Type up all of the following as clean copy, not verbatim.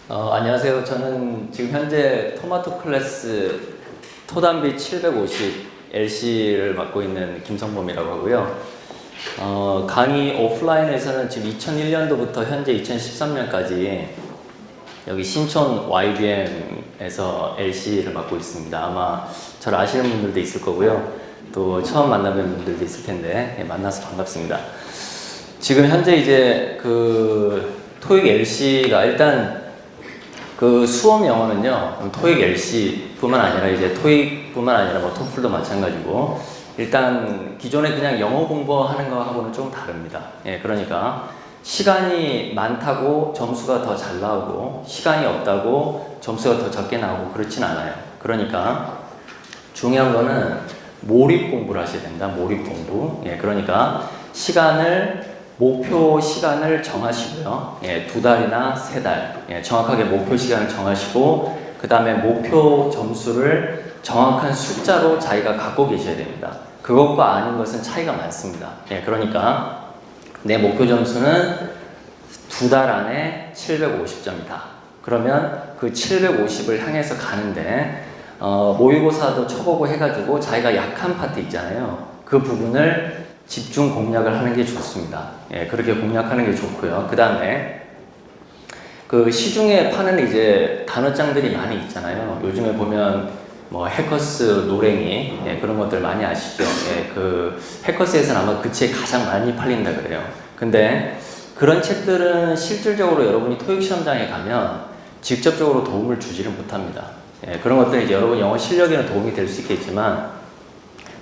안녕하세요. 저는 지금 현재 토마토 클래스 토담비 750 LC를 맡고 있는 김성범이라고 하고요. 강의 오프라인에서는 지금 2001년도부터 현재 2013년까지 여기 신촌 YBM에서 LC를 맡고 있습니다. 아마 저를 아시는 분들도 있을 거고요. 또 처음 만나는 분들도 있을 텐데 만나서 반갑습니다. 지금 현재 이제 그 토익 LC가 일단 그 수험 영어는요, 토익 LC뿐만 아니라 이제 토익뿐만 아니라 뭐 토플도 마찬가지고 일단 기존에 그냥 영어 공부하는 거하고는 좀 다릅니다. 그러니까 시간이 많다고 점수가 더 잘 나오고 시간이 없다고 점수가 더 적게 나오고 그렇진 않아요. 그러니까 중요한 거는 몰입 공부를 하셔야 된다. 몰입 공부. 그러니까 목표 시간을 정하시고요. 2달이나 3달. 정확하게 목표 시간을 정하시고, 그 다음에 목표 점수를 정확한 숫자로 자기가 갖고 계셔야 됩니다. 그것과 아닌 것은 차이가 많습니다. 그러니까 내 목표 점수는 2달 안에 750점이다. 그러면 그 750을 향해서 가는데, 모의고사도 쳐보고 해가지고 자기가 약한 파트 있잖아요. 그 부분을 집중 공략을 하는 게 좋습니다. 그렇게 공략하는 게 좋고요. 그 다음에 그 시중에 파는 이제 단어장들이 많이 있잖아요. 요즘에 보면 뭐 해커스 노랭이 그런 것들 많이 아시죠? 그 해커스에서는 아마 그 책 가장 많이 팔린다 그래요. 근데 그런 책들은 실질적으로 여러분이 토익 시험장에 가면 직접적으로 도움을 주지를 못합니다. 그런 것들은 이제 여러분 영어 실력에는 도움이 될 수 있겠지만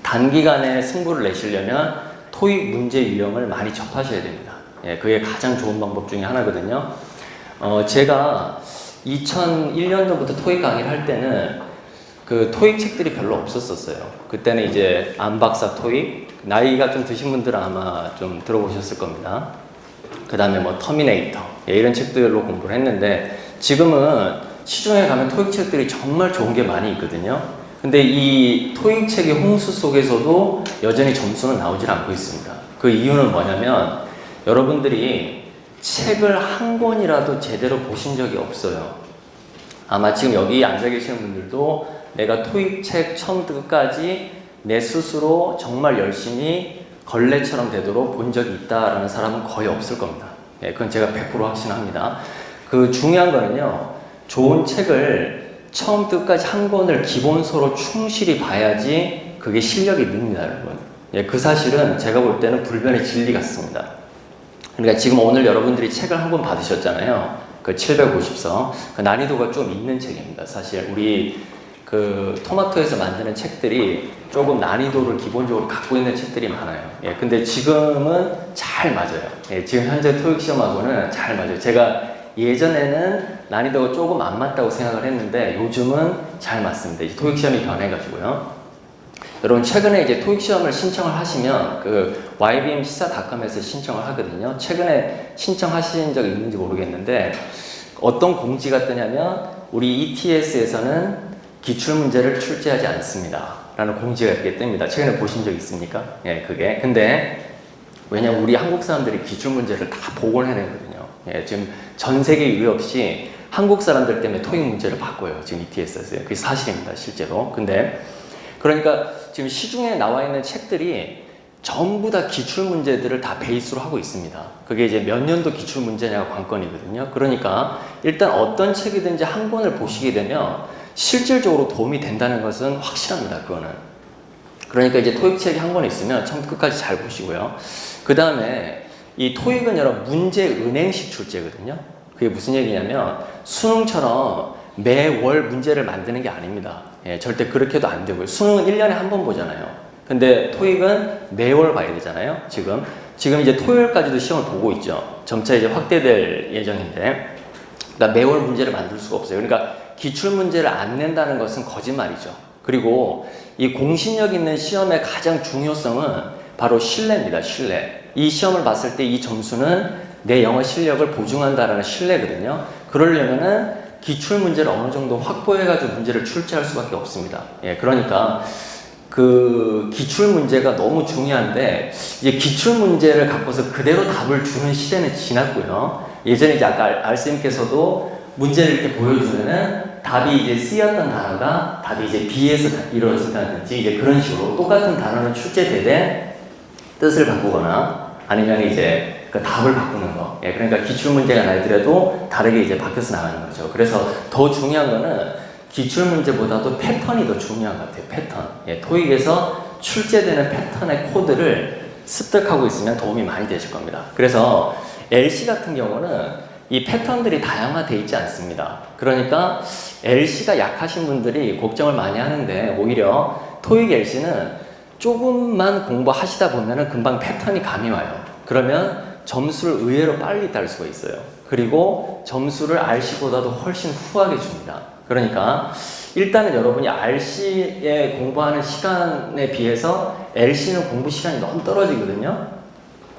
단기간에 승부를 내시려면 토익 문제 유형을 많이 접하셔야 됩니다. 그게 가장 좋은 방법 중에 하나거든요. 제가 2001년도부터 토익 강의를 할 때는 그 토익 책들이 별로 없었어요. 그때는 이제 안박사 토익, 나이가 좀 드신 분들은 아마 좀 들어보셨을 겁니다. 그 다음에 뭐 터미네이터, 이런 책들로 공부를 했는데 지금은 시중에 가면 토익 책들이 정말 좋은 게 많이 있거든요. 근데 이 토익 책의 홍수 속에서도 여전히 점수는 나오질 않고 있습니다. 그 이유는 뭐냐면 여러분들이 책을 한 권이라도 제대로 보신 적이 없어요. 아마 지금 여기 앉아 계시는 분들도 내가 토익 책 처음부터 끝까지 내 스스로 정말 열심히 걸레처럼 되도록 본 적이 있다라는 사람은 거의 없을 겁니다. 그건 제가 100% 확신합니다. 그 중요한 거는요, 좋은 책을 처음부터 끝까지 한 권을 기본서로 충실히 봐야지 그게 실력이 늡니다, 여러분. 그 사실은 제가 볼 때는 불변의 진리 같습니다. 그러니까 지금 오늘 여러분들이 책을 한 권 받으셨잖아요. 그 750서. 그 난이도가 좀 있는 책입니다. 사실 우리 그 토마토에서 만드는 책들이 조금 난이도를 기본적으로 갖고 있는 책들이 많아요. 근데 지금은 잘 맞아요. 지금 현재 토익 시험하고는 잘 맞아요. 제가 예전에는 난이도가 조금 안 맞다고 생각을 했는데 요즘은 잘 맞습니다. 이제 토익 시험이 변해가지고요. 여러분 최근에 이제 토익 시험을 신청을 하시면 그 ybm시사.com에서 신청을 하거든요. 최근에 신청하신 적이 있는지 모르겠는데 어떤 공지가 뜨냐면 우리 ETS에서는 기출문제를 출제하지 않습니다. 라는 공지가 이렇게 뜹니다. 최근에 보신 적 있습니까? 그게. 근데 왜냐면 우리 한국 사람들이 기출문제를 다 복원을 해내거든요. 지금 전 세계 이유 없이 한국 사람들 때문에 토익 문제를 바꿔요. 지금 ETS에서요. 그게 사실입니다. 실제로. 근데 그러니까 지금 시중에 나와 있는 책들이 전부 다 기출 문제들을 다 베이스로 하고 있습니다. 그게 이제 몇 년도 기출 문제냐가 관건이거든요. 그러니까 일단 어떤 책이든지 한 권을 보시게 되면 실질적으로 도움이 된다는 것은 확실합니다. 그거는. 그러니까 이제 토익 책이 한 권 있으면 처음부터 끝까지 잘 보시고요. 그 다음에 이 토익은 여러분 문제 은행식 출제거든요. 그게 무슨 얘기냐면 수능처럼 매월 문제를 만드는 게 아닙니다. 절대 그렇게도 안 되고요. 수능은 1년에 한 번 보잖아요. 근데 토익은 매월 봐야 되잖아요. 지금 이제 토요일까지도 시험을 보고 있죠. 점차 이제 확대될 예정인데 그러니까 매월 문제를 만들 수가 없어요. 그러니까 기출 문제를 안 낸다는 것은 거짓말이죠. 그리고 이 공신력 있는 시험의 가장 중요성은 바로 신뢰입니다. 신뢰. 이 시험을 봤을 때 이 점수는 내 영어 실력을 보증한다라는 신뢰거든요. 그러려면은 기출 문제를 어느 정도 확보해가지고 문제를 출제할 수밖에 없습니다. 그러니까 그 기출 문제가 너무 중요한데 이제 기출 문제를 갖고서 그대로 답을 주는 시대는 지났고요. 예전에 이제 아까 알쌤께서도 문제를 이렇게 보여주면은 답이 이제 C였던 단어가 답이 이제 B에서 이루어진다든지 이제 그런 식으로 똑같은 단어는 출제되되 뜻을 바꾸거나 아니면 이제 그 답을 바꾸는 거. 예, 그러니까 기출문제가 나더라도 다르게 이제 바뀌어서 나가는 거죠. 그래서 더 중요한 거는 기출문제보다도 패턴이 더 중요한 것 같아요. 패턴. 예, 토익에서 출제되는 패턴의 코드를 습득하고 있으면 도움이 많이 되실 겁니다. 그래서 LC 같은 경우는 이 패턴들이 다양화되어 있지 않습니다. 그러니까 LC가 약하신 분들이 걱정을 많이 하는데 오히려 토익 LC는 조금만 공부하시다 보면은 금방 패턴이 감이 와요. 그러면 점수를 의외로 빨리 딸 수가 있어요. 그리고 점수를 RC보다도 훨씬 후하게 줍니다. 그러니까 일단은 여러분이 RC에 공부하는 시간에 비해서 LC는 공부 시간이 너무 떨어지거든요.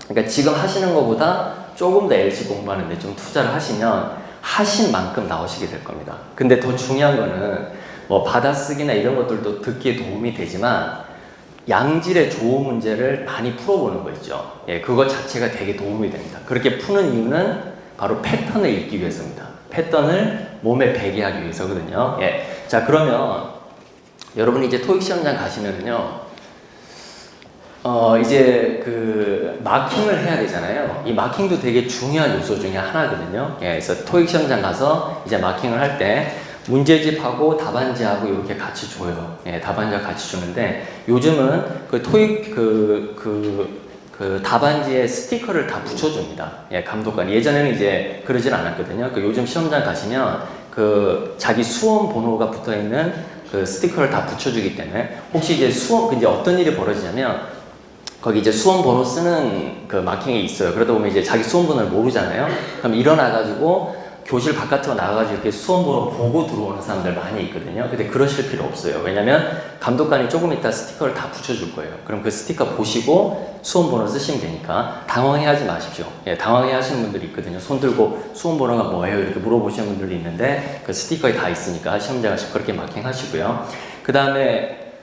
그러니까 지금 하시는 것보다 조금 더 LC 공부하는데 좀 투자를 하시면 하신 만큼 나오시게 될 겁니다. 근데 더 중요한 거는 뭐 받아쓰기나 이런 것들도 듣기에 도움이 되지만 양질의 좋은 문제를 많이 풀어보는 거 있죠. 예, 그것 자체가 되게 도움이 됩니다. 그렇게 푸는 이유는 바로 패턴을 읽기 위해서입니다. 패턴을 몸에 배게 하기 위해서거든요. 예. 자, 그러면 여러분이 이제 토익 시험장 가시면은요, 이제 그 마킹을 해야 되잖아요. 이 마킹도 되게 중요한 요소 중에 하나거든요. 예, 그래서 토익 시험장 가서 이제 마킹을 할 때 문제집하고 답안지하고 이렇게 같이 줘요. 예, 답안지와 같이 주는데 요즘은 그 토익 그 답안지에 스티커를 다 붙여줍니다. 예, 감독관. 예전에는 이제 그러진 않았거든요. 그 요즘 시험장 가시면 그 자기 수험 번호가 붙어 있는 그 스티커를 다 붙여주기 때문에 혹시 이제 이제 어떤 일이 벌어지냐면 거기 이제 수험 번호 쓰는 그 마킹이 있어요. 그러다 보면 이제 자기 수험 번호를 모르잖아요. 그럼 일어나가지고 교실 바깥으로 나가가지고 이렇게 수험 번호 보고 들어오는 사람들 많이 있거든요. 근데 그러실 필요 없어요. 왜냐면 감독관이 조금 이따 스티커를 다 붙여줄 거예요. 그럼 그 스티커 보시고 수험 번호 쓰시면 되니까 당황해하지 마십시오. 예, 당황해하시는 분들이 있거든요. 손 들고 수험 번호가 뭐예요? 이렇게 물어보시는 분들이 있는데 그 스티커에 다 있으니까 시험장 가서 그렇게 마킹하시고요. 그 다음에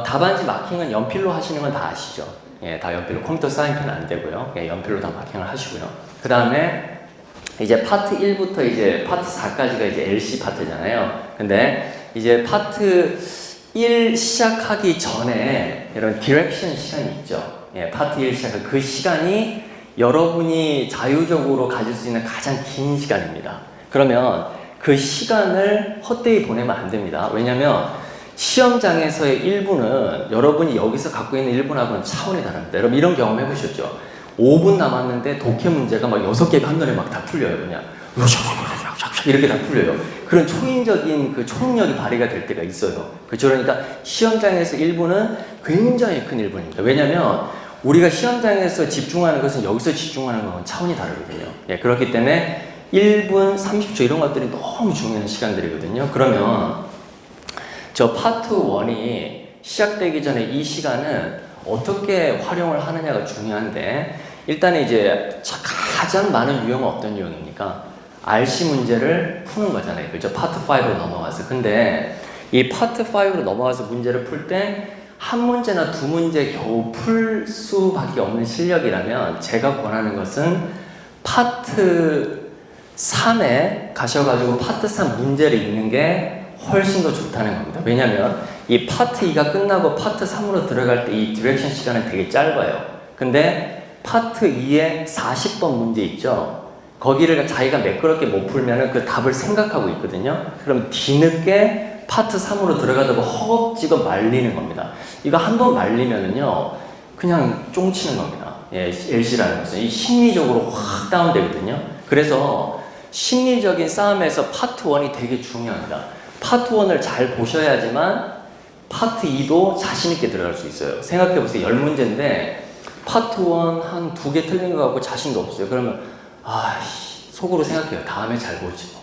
답안지 마킹은 연필로 하시는 건 다 아시죠? 예, 다 연필로. 컴퓨터 사인펜 안 되고요. 예, 연필로 다 마킹을 하시고요. 그 다음에 이제 파트 1부터 이제 파트 4까지가 이제 LC 파트잖아요. 근데 이제 파트 1 시작하기 전에 이런 디렉션 시간이 있죠. 예, 파트 1 시작 그 시간이 여러분이 자유적으로 가질 수 있는 가장 긴 시간입니다. 그러면 그 시간을 헛되이 보내면 안 됩니다. 왜냐면 시험장에서의 1분은 여러분이 여기서 갖고 있는 1분하고는 차원이 다릅니다. 여러분 이런 경험 해보셨죠? 5분 남았는데 독해 문제가 막 6개가 한눈에 막 다 풀려요. 그냥 이렇게 다 풀려요. 그런 초인적인 그 초능력이 발휘가 될 때가 있어요. 그렇죠? 그러니까 시험장에서 1분은 굉장히 큰 1분입니다. 왜냐면 우리가 시험장에서 집중하는 것은 여기서 집중하는 것은 차원이 다르거든요. 예, 그렇기 때문에 1분 30초 이런 것들이 너무 중요한 시간들이거든요. 그러면 저 파트 1이 시작되기 전에 이 시간은 어떻게 활용을 하느냐가 중요한데 일단 이제 가장 많은 유형은 어떤 유형입니까? RC 문제를 푸는 거잖아요. 그죠? 파트 5로 넘어가서. 근데 이 파트 5로 넘어가서 문제를 풀 때 한 문제나 두 문제 겨우 풀 수밖에 없는 실력이라면 제가 권하는 것은 파트 3에 가셔가지고 파트 3 문제를 읽는 게 훨씬 더 좋다는 겁니다. 왜냐면 이 파트 2가 끝나고 파트 3으로 들어갈 때 이 디렉션 시간은 되게 짧아요. 근데 파트 2에 40번 문제 있죠? 거기를 자기가 매끄럽게 못 풀면은 그 답을 생각하고 있거든요? 그럼 뒤늦게 파트 3으로 들어가다 보면 허겁지겁 말리는 겁니다. 이거 한번 말리면은요, 그냥 쫑치는 겁니다. 예, LC라는 것은. 이 심리적으로 확 다운되거든요? 그래서 심리적인 싸움에서 파트 1이 되게 중요합니다. 파트 1을 잘 보셔야지만 파트 2도 자신있게 들어갈 수 있어요. 생각해보세요. 10문제인데 파트 1 한 2개 틀린 거 갖고 자신도 없어요. 그러면 속으로 생각해요. 다음에 잘 보지 뭐.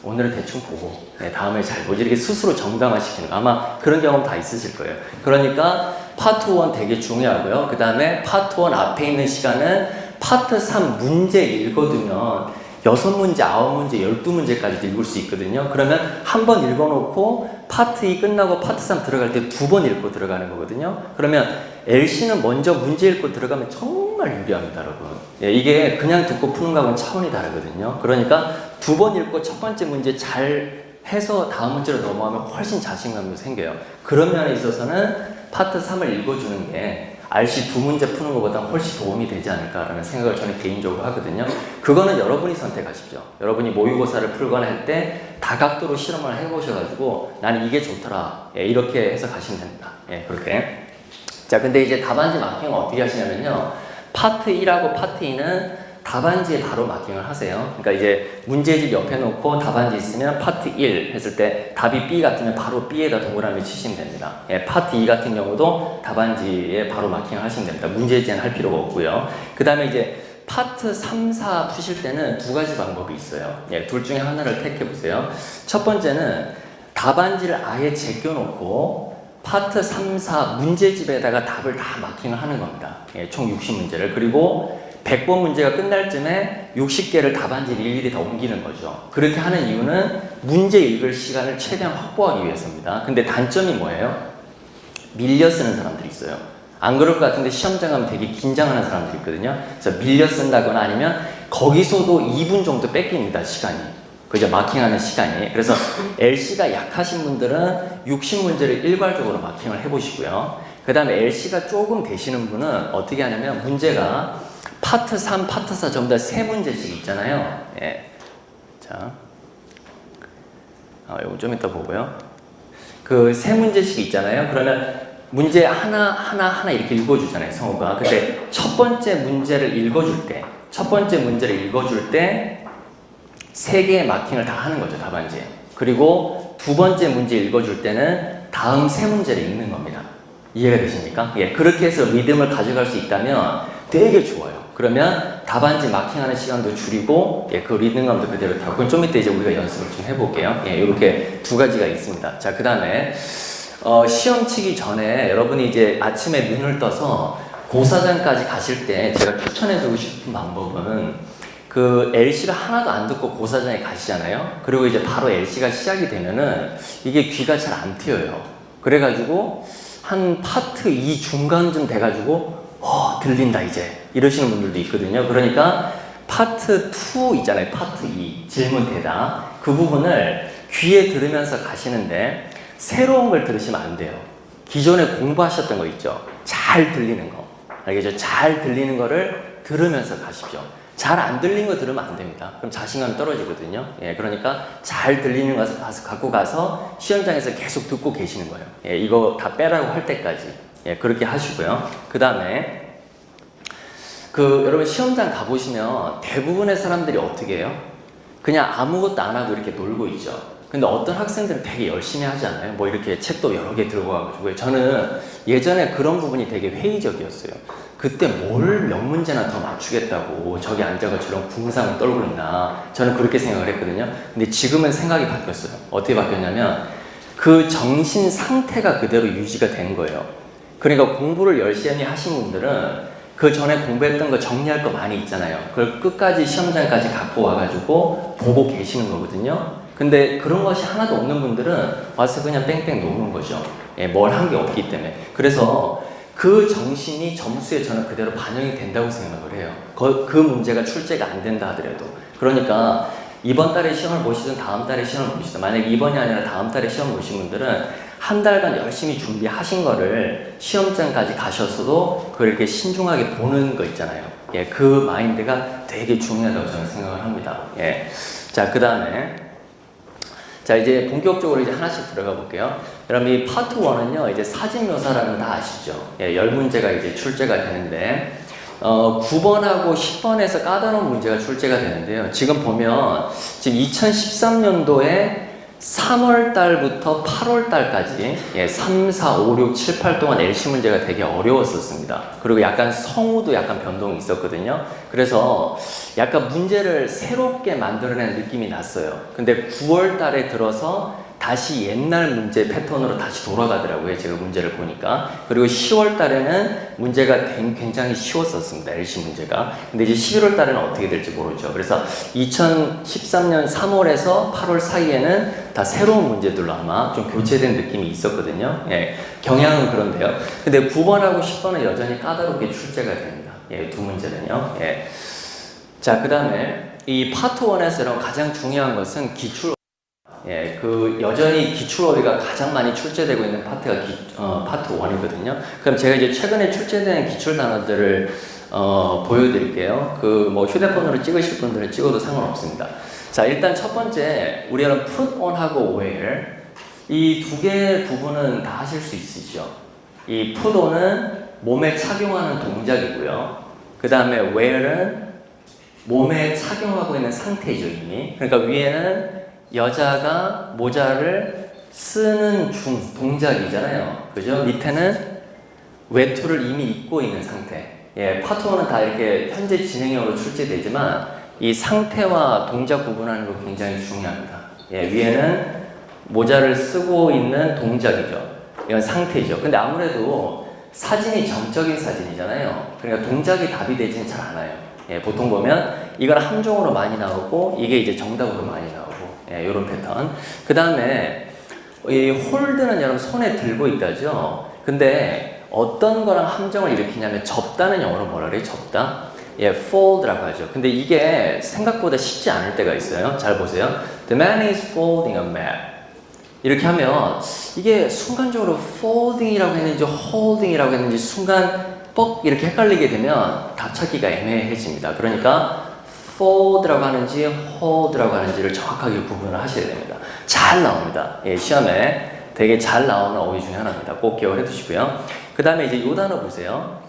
오늘은 대충 보고 다음에 잘 보지. 이렇게 스스로 정당화시키는 거. 아마 그런 경험 다 있으실 거예요. 그러니까 파트 1 되게 중요하고요. 그 다음에 파트 1 앞에 있는 시간은 파트 3 문제 읽어두면 6문제, 9문제, 12문제까지도 읽을 수 있거든요. 그러면 한 번 읽어놓고 파트 2 끝나고 파트 3 들어갈 때 2번 읽고 들어가는 거거든요. 그러면 LC는 먼저 문제 읽고 들어가면 정말 유리합니다, 여러분. 예, 이게 그냥 듣고 푸는 거하고는 차원이 다르거든요. 그러니까 두 번 읽고 첫 번째 문제 잘 해서 다음 문제로 넘어가면 훨씬 자신감이 생겨요. 그런 면에 있어서는 파트 3을 읽어주는 게 RC 두 문제 푸는 것보다 훨씬 도움이 되지 않을까라는 생각을 저는 개인적으로 하거든요. 그거는 여러분이 선택하십시오. 여러분이 모의고사를 풀거나 할 때 다각도로 실험을 해보셔가지고 나는 이게 좋더라. 예, 이렇게 해서 가시면 됩니다. 예, 그렇게. 자, 근데 이제 답안지 마킹을 어떻게 하시냐면요. 파트 1하고 파트 2는 답안지에 바로 마킹을 하세요. 그러니까 이제 문제집 옆에 놓고 답안지 있으면 파트 1 했을 때 답이 B 같으면 바로 B에다 동그라미 치시면 됩니다. 예, 파트 2 같은 경우도 답안지에 바로 마킹을 하시면 됩니다. 문제지는 할 필요가 없고요. 그 다음에 이제 파트 3, 4 푸실 때는 두 가지 방법이 있어요. 예, 둘 중에 하나를 택해 보세요. 첫 번째는 답안지를 아예 제껴놓고 파트 3, 4 문제집에다가 답을 다 마킹을 하는 겁니다. 예, 총 60문제를. 그리고 100번 문제가 끝날 쯤에 60개를 답안지를 일일이 다 옮기는 거죠. 그렇게 하는 이유는 문제 읽을 시간을 최대한 확보하기 위해서입니다. 근데 단점이 뭐예요? 밀려 쓰는 사람들이 있어요. 안 그럴 것 같은데 시험장 가면 되게 긴장하는 사람들이 있거든요. 그래서 밀려 쓴다거나 아니면 거기서도 2분 정도 뺏깁니다, 시간이. 그죠? 마킹하는 시간이. 그래서 LC가 약하신 분들은 60문제를 일괄적으로 마킹을 해보시고요. 그 다음에 LC가 조금 되시는 분은 어떻게 하냐면 문제가 파트 3, 파트 4 전부 다 3문제씩 있잖아요. 예. 자. 요거 좀 이따 보고요. 그 3문제씩 있잖아요. 그러면 문제 하나 이렇게 읽어주잖아요, 성우가. 근데 첫 번째 문제를 읽어줄 때, 3개의 마킹을 다 하는 거죠, 답안지에. 그리고 두 번째 문제 읽어줄 때는 다음 3문제를 읽는 겁니다. 이해가 되십니까? 예, 그렇게 해서 리듬을 가져갈 수 있다면 되게 좋아요. 그러면 답안지 마킹하는 시간도 줄이고, 예, 그 리듬감도 그대로 타고. 그건 좀 이따 이제 우리가 연습을 좀 해볼게요. 예, 이렇게 두 가지가 있습니다. 자, 그 다음에, 시험 치기 전에 여러분이 이제 아침에 눈을 떠서 고사장까지 가실 때 제가 추천해드리고 싶은 방법은 그 LC를 하나도 안 듣고 고사장에 가시잖아요. 그리고 이제 바로 LC가 시작이 되면은 이게 귀가 잘 안 트여요. 그래가지고 한 파트 2 중간쯤 돼가지고 들린다 이제 이러시는 분들도 있거든요. 그러니까 파트 2 있잖아요. 파트 2 질문 대답 그 부분을 귀에 들으면서 가시는데 새로운 걸 들으시면 안 돼요. 기존에 공부하셨던 거 있죠. 잘 들리는 거 알겠죠? 잘 들리는 거를 들으면서 가십시오. 잘 안 들리는 거 들으면 안 됩니다. 그럼 자신감이 떨어지거든요. 예, 그러니까 잘 들리는 거 갖고 가서 시험장에서 계속 듣고 계시는 거예요. 예, 이거 다 빼라고 할 때까지. 예, 그렇게 하시고요. 그 다음에 여러분 시험장 가보시면 대부분의 사람들이 어떻게 해요? 그냥 아무것도 안 하고 이렇게 놀고 있죠. 근데 어떤 학생들은 되게 열심히 하지 않아요? 뭐 이렇게 책도 여러 개 들고 가가지고. 저는 예전에 그런 부분이 되게 회의적이었어요. 그때 뭘 몇 문제나 더 맞추겠다고 저기 앉아서 저런 궁상을 떨고 있나. 저는 그렇게 생각을 했거든요. 근데 지금은 생각이 바뀌었어요. 어떻게 바뀌었냐면 그 정신 상태가 그대로 유지가 된 거예요. 그러니까 공부를 열심히 하신 분들은 그 전에 공부했던 거 정리할 거 많이 있잖아요. 그걸 끝까지 시험장까지 갖고 와가지고 보고 계시는 거거든요. 근데 그런 것이 하나도 없는 분들은 와서 그냥 뺑뺑 노는 거죠. 예, 뭘 한 게 없기 때문에. 그래서 그 정신이 점수에 저는 그대로 반영이 된다고 생각을 해요. 그 문제가 출제가 안 된다 하더라도. 그러니까 이번 달에 시험을 보시든 다음 달에 시험을 보시든 만약에 이번이 아니라 다음 달에 시험 보신 분들은 한 달간 열심히 준비하신 거를 시험장까지 가셔서도 그렇게 신중하게 보는 거 있잖아요. 예, 그 마인드가 되게 중요하다고 저는 생각을 합니다. 예. 자, 그 다음에 자, 이제 본격적으로 이제 하나씩 들어가 볼게요. 여러분, 이 파트 1은요, 이제 사진 묘사라는 거 다 아시죠? 예, 10문제가 이제 출제가 되는데, 9번하고 10번에서 까다로운 문제가 출제가 되는데요. 지금 보면, 지금 2013년도에 3월 달부터 8월 달까지, 3, 4, 5, 6, 7, 8 동안 LC 문제가 되게 어려웠었습니다. 그리고 약간 성우도 약간 변동이 있었거든요. 그래서 약간 문제를 새롭게 만들어낸 느낌이 났어요. 근데 9월 달에 들어서 다시 옛날 문제 패턴으로 다시 돌아가더라고요. 제가 문제를 보니까. 그리고 10월 달에는 문제가 굉장히 쉬웠었습니다. LC 문제가. 근데 이제 11월 달에는 어떻게 될지 모르죠. 그래서 2013년 3월에서 8월 사이에는 다 새로운 문제들로 아마 좀 교체된 느낌이 있었거든요. 예, 경향은 그런데요. 근데 9번하고 10번은 여전히 까다롭게 출제가 됩니다. 예, 두 문제는요. 예. 자, 그 다음에 이 파트 1에서 가장 중요한 것은 기출. 예, 그 여전히 기출어휘가 가장 많이 출제되고 있는 파트가 파트 1이거든요. 그럼 제가 이제 최근에 출제된 기출 단어들을 보여드릴게요. 그 뭐 휴대폰으로 찍으실 분들은 찍어도 상관없습니다. 자, 일단 첫 번째 우리는 put on하고 wear 이 두 개의 부분은 다 하실 수 있으시죠. 이 put on은 몸에 착용하는 동작이고요. 그 다음에 wear은 몸에 착용하고 있는 상태죠 이미. 그러니까 위에는 여자가 모자를 쓰는 동작이잖아요. 그죠? 밑에는 외투를 이미 입고 있는 상태. 예, 파트 1은 다 이렇게 현재 진행형으로 출제되지만 이 상태와 동작 구분하는 거 굉장히 중요합니다. 예, 위에는 모자를 쓰고 있는 동작이죠. 이건 상태죠. 근데 아무래도 사진이 정적인 사진이잖아요. 그러니까 동작이 답이 되지는 잘 않아요. 예, 보통 보면 이건 함정으로 많이 나오고 이게 이제 정답으로 많이 나오고 예, 요런 패턴. 그 다음에 이 홀드는 여러분 손에 들고 있다죠. 근데 어떤 거랑 함정을 일으키냐면 접다는 영어로 뭐라 그래요? 접다? 예, fold라고 하죠. 근데 이게 생각보다 쉽지 않을 때가 있어요. 잘 보세요. The man is folding a map. 이렇게 하면 이게 순간적으로 folding이라고 했는지 holding이라고 했는지 순간 뻑 이렇게 헷갈리게 되면 답 찾기가 애매해집니다. 그러니까 fold라고 하는지 hold라고 하는지를 정확하게 구분을 하셔야 됩니다. 잘 나옵니다. 예, 시험에 되게 잘 나오는 어휘 중에 하나입니다. 꼭 기억을 해두시고요. 그 다음에 이제 이 단어 보세요.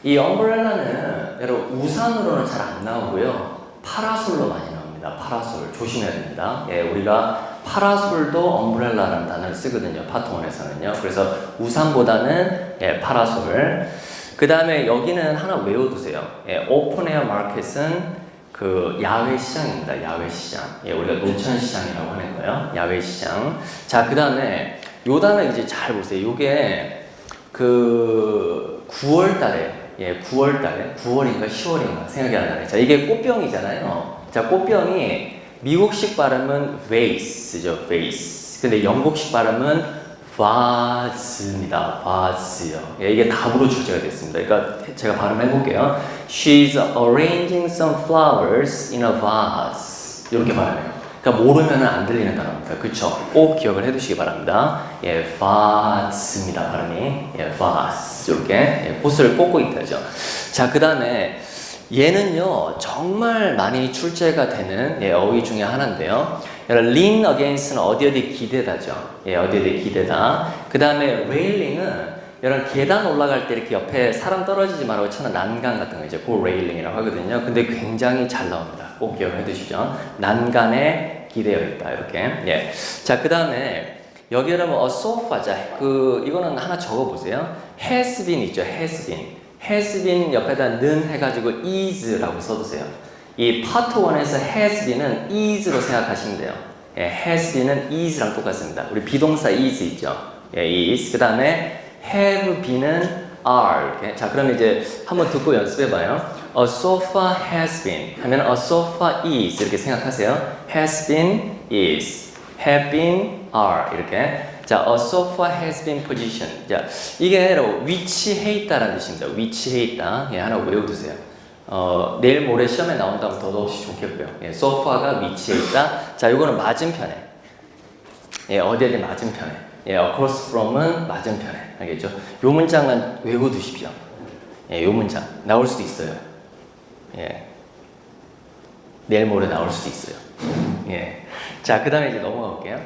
이 umbrel라는 여러분 우산으로는 잘 안 나오고요. 파라솔로 많이 나옵니다. 파라솔 조심해야 됩니다. 예, 우리가 파라솔도 umbrel라라는 단어를 쓰거든요. 파트 1에서는요. 그래서 우산보다는 예, 파라솔. 그 다음에 여기는 하나 외워두세요. 예, 오픈 에어 마켓은 그 야외 시장입니다. 야외 시장. 예, 우리가 노천 시장이라고 하는 거예요. 야외 시장. 자, 그 다음에 요 단어 이제 잘 보세요. 요게 그 9월 달에, 예, 9월 달에, 9월인가 10월인가 생각이 안 나네. 자, 이게 꽃병이잖아요. 자, 꽃병이 미국식 발음은 vase죠, vase. 근데 영국식 발음은 vase입니다. vase요. 예, 이게 답으로 출제가 됐습니다. 그러니까 제가 발음해 볼게요. She's arranging some flowers in a vase. 이렇게 발음해요. 그러니까 모르면 안 들리는 단어입니다. 그쵸? 꼭 기억을 해 두시기 바랍니다. 예, vase입니다. 발음이. 예, vase. 이렇게 예, 보스를 꽂고 있다죠. 자, 그 다음에 얘는요 정말 많이 출제가 되는 예, 어휘 중에 하나인데요. lean against는 어디 기대다죠. 예, 어디 기대다. 그 다음에 railing은 여러분 계단 올라갈 때 이렇게 옆에 사람 떨어지지 말라고 쳐는 난간 같은 거 이제 그 레일링이라고 하거든요. 근데 굉장히 잘 나옵니다. 꼭 기억을 해두시죠. 난간에 기대어 있다 이렇게. 예. 자, 그 다음에 여기 여러분 sofa자. 그 이거는 하나 적어보세요. has been 있죠. has been. has been 옆에다 는 해가지고 is라고 써두세요. 이 파트 1에서 has been은 is로 생각하시면 돼요. 예, has been은 is랑 똑같습니다. 우리 비동사 is 있죠. 예, is. 그 다음에 have been은 are. 이렇게. 자, 그럼 이제 한번 듣고 연습해봐요. A sofa has been 하면 a sofa is 이렇게 생각하세요. has been is, have been are 이렇게. 자, a sofa has been positioned. 자, 이게 위치해 있다라는 뜻입니다. 위치해 있다. 예, 하나 외워두세요. 내일 모레 시험에 나온다면 더더욱 좋겠고요. 예, 소파가 위치해 있다. 자, 이거는 맞은편에. 예, 어디에 맞은편에. 예, across from은 맞은편에. 알겠죠? 요 문장은 외워두십시오. 예, 요 문장. 나올 수도 있어요. 예. 내일 모레 나올 수도 있어요. 예. 자, 그 다음에 이제 넘어가 볼게요.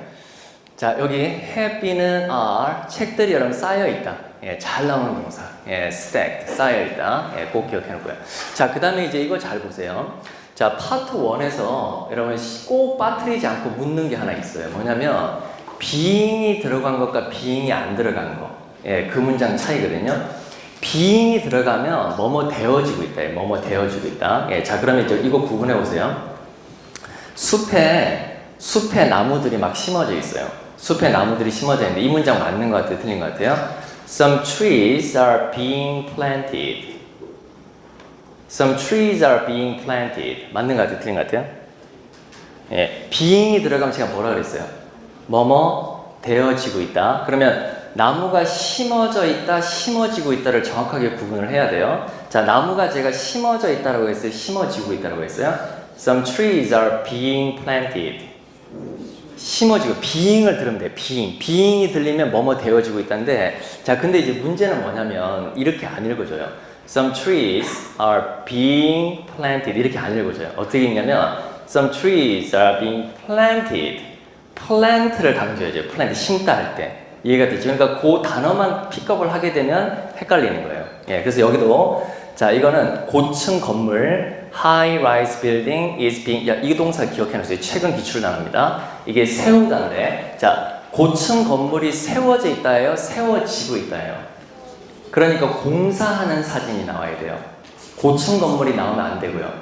자, 여기 have been은 are. 책들이 여러분 쌓여있다. 예, 잘 나오는 동사. 예, stacked. 쌓여있다. 예, 꼭 기억해 놓고요. 자, 그 다음에 이제 이거 잘 보세요. 자, 파트 1에서 여러분 꼭 빠뜨리지 않고 묻는 게 하나 있어요. 뭐냐면, being이 들어간 것과 being이 안 들어간 거. 예, 그 문장 차이거든요. being이 들어가면 뭐뭐 되어지고 있다. 뭐뭐 되어지고 있다. 예, 자, 그러면 이제 이거 구분해 보세요. 숲에 숲에 나무들이 막 심어져 있어요. 숲에 나무들이 심어져 있는데 이 문장 맞는 것 같아요? 틀린 것 같아요? Some trees are being planted. Some trees are being planted. 맞는 것 같아요? 틀린 것 같아요? 예, being이 들어가면 제가 뭐라 그랬어요? 뭐뭐 되어지고 있다. 그러면 나무가 심어져 있다, 심어지고 있다를 정확하게 구분을 해야 돼요. 자, 나무가 제가 심어져 있다라고 했어요? 심어지고 있다라고 했어요? Some trees are being planted. 심어지고 being을 들으면 돼요. being이 들리면 뭐뭐 되어지고 있다는데 자 근데 이제 문제는 뭐냐면 이렇게 안 읽어져요. Some trees are being planted 이렇게 안 읽어져요. 어떻게 읽냐면 Some trees are being planted. plant를 강조해야죠. plant 심다 할 때 이해가 되죠. 그러니까 그 단어만 픽업을 하게 되면 헷갈리는 거예요. 예, 그래서 여기도 자 이거는 고층 건물 high rise building is being 이 동사 기억해 놓으세요. 최근 기출 단어입니다. 이게 세우다인데 자 고층 건물이 세워져 있다예요? 세워지고 있다예요? 그러니까 공사하는 사진이 나와야 돼요. 고층 건물이 나오면 안 되고요.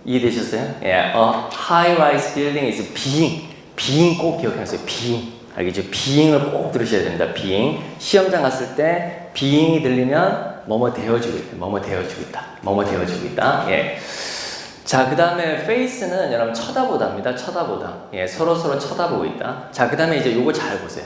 이해되셨어요? 예, high rise building is being 꼭 기억해 놓으세요. being 알겠죠? being을 꼭 들으셔야 됩니다. being 시험장 갔을 때 being이 들리면 뭐뭐 되어지고 있다. 뭐뭐 되어지고 있다. 뭐뭐 되어지고 있다. 예. 자, 그 다음에 face는 여러분 쳐다보다입니다. 쳐다보다. 예, 서로 쳐다보고 있다. 자, 그 다음에 이제 요거 잘 보세요.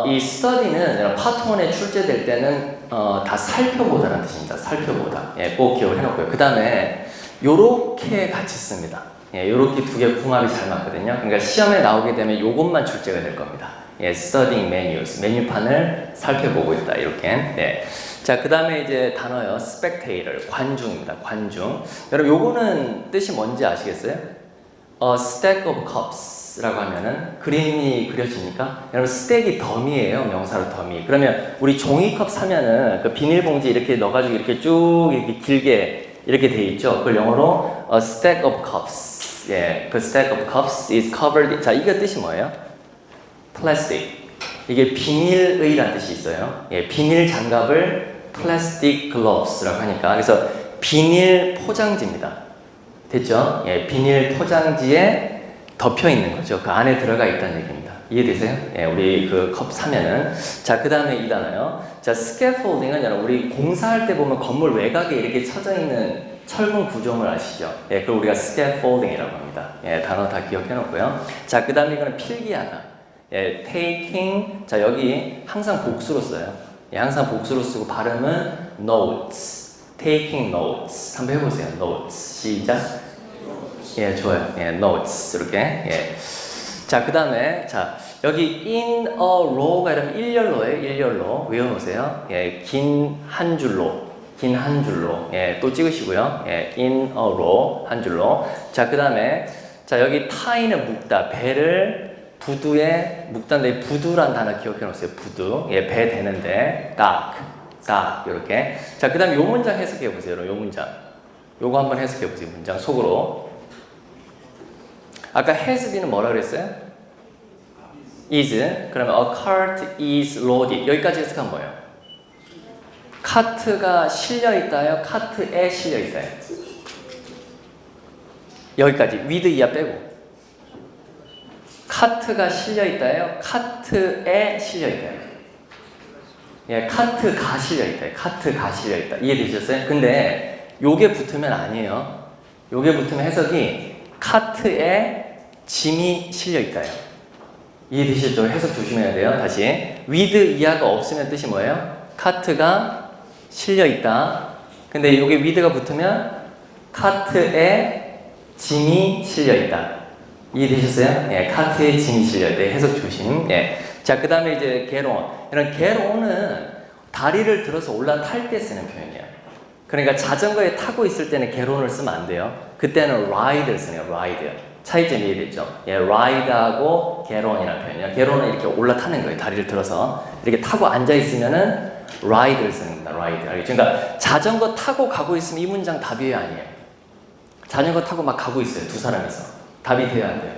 이 study는 여러분 파트 1에 출제될 때는 다 살펴보다라는 뜻입니다. 살펴보다. 예, 꼭 기억을 해놓고요. 그 다음에 요렇게 같이 씁니다. 예, 요렇게 두 개 궁합이 잘 맞거든요. 그러니까 시험에 나오게 되면 요것만 출제가 될 겁니다. 예, studying menus. 메뉴판을 살펴보고 있다. 이렇게. 예. 자, 그 다음에 이제 단어요. spectator. 관중입니다. 관중. 여러분, 요거는 뜻이 뭔지 아시겠어요? stack of cups라고 하면은 그림이 그려집니까? 여러분, 스택이 더미예요. 명사로 더미. 그러면 우리 종이컵 사면은 그 비닐봉지 이렇게 넣어가지고 이렇게 쭉 이렇게 길게 이렇게 돼 있죠. 그걸 영어로 stack of cups. 예, 그 stack of cups is covered. 자, 이게 뜻이 뭐예요? 플라스틱. 이게 비닐의라는 뜻이 있어요. 예, 비닐 장갑을 플라스틱 글로브스라고 하니까 그래서 비닐 포장지입니다. 됐죠? 예, 비닐 포장지에 덮여 있는 거죠. 그 안에 들어가 있다는 얘기입니다. 이해되세요? 예, 우리 그 컵 사면은 자, 그 다음에 이 단어요. 자, scaffolding은 여러분 우리 공사할 때 보면 건물 외곽에 이렇게 쳐져 있는 철문 구조물 아시죠? 예, 그걸 우리가 scaffolding이라고 합니다. 예, 단어 다 기억해 놓고요. 자, 그 다음에 이거는 필기하다. 예, taking. 자, 여기 항상 복수로 써요. 예, 항상 복수로 쓰고 발음은 notes. taking notes. 한번 해보세요. notes. 시작. 예, 좋아요. 예, notes. 이렇게. 예. 자, 그 다음에, 자, 여기 in a row가 이러면 일렬로예요. 일렬로. 외워놓으세요. 예, 긴 한 줄로. 긴 한 줄로. 예, 또 찍으시고요. 예, in a row. 한 줄로. 자, 그 다음에, 자, 여기 tie는 묶다. 배를 부두에 묶다인데 부두란 단어 기억해 놓으세요. 부두. 예, 배 되는데 dock 이렇게. 자, 그다음에 요 문장 해석해 보세요. 요 문장. 요거 한번 해석해 보세요. 문장 속으로. 아까 has bee는 뭐라 그랬어요? is. 그러면 a cart is loaded. 여기까지 해석하면 뭐예요? 카트가 실려 있다요? 카트에 실려 있다요? 여기까지. with 이하 빼고. 카트가 실려 있다요? 카트에 실려 있다요? 예, 카트가 실려 있다요. 카트가 실려 있다. 이해되셨어요? 근데 요게 붙으면 아니에요. 요게 붙으면 해석이 카트에 짐이 실려 있다요. 이해되셨죠? 해석 조심해야 돼요. 다시. with 이하가 없으면 뜻이 뭐예요? 카트가 실려 있다. 근데 요게 with가 붙으면 카트에 짐이 실려 있다. 이해되셨어요? 예, 카트에 짐이 실려야 돼. 해석 조심. 예. 자, 그 다음에 이제 get on. 이런 get on은 다리를 들어서 올라탈 때 쓰는 표현이에요. 그러니까 자전거에 타고 있을 때는 get on을 쓰면 안 돼요. 그때는 ride를 쓰네요. ride. 차이점 이해됐죠? 예, ride하고 get on이라는 표현이에요. get on은 이렇게 올라타는 거예요. 다리를 들어서. 이렇게 타고 앉아있으면은 ride를 쓰는 겁니다. ride. 알겠죠? 그러니까 자전거 타고 가고 있으면 이 문장 답이에요? 아니에요? 자전거 타고 막 가고 있어요. 두 사람이서. 답이 돼요, 안 돼요?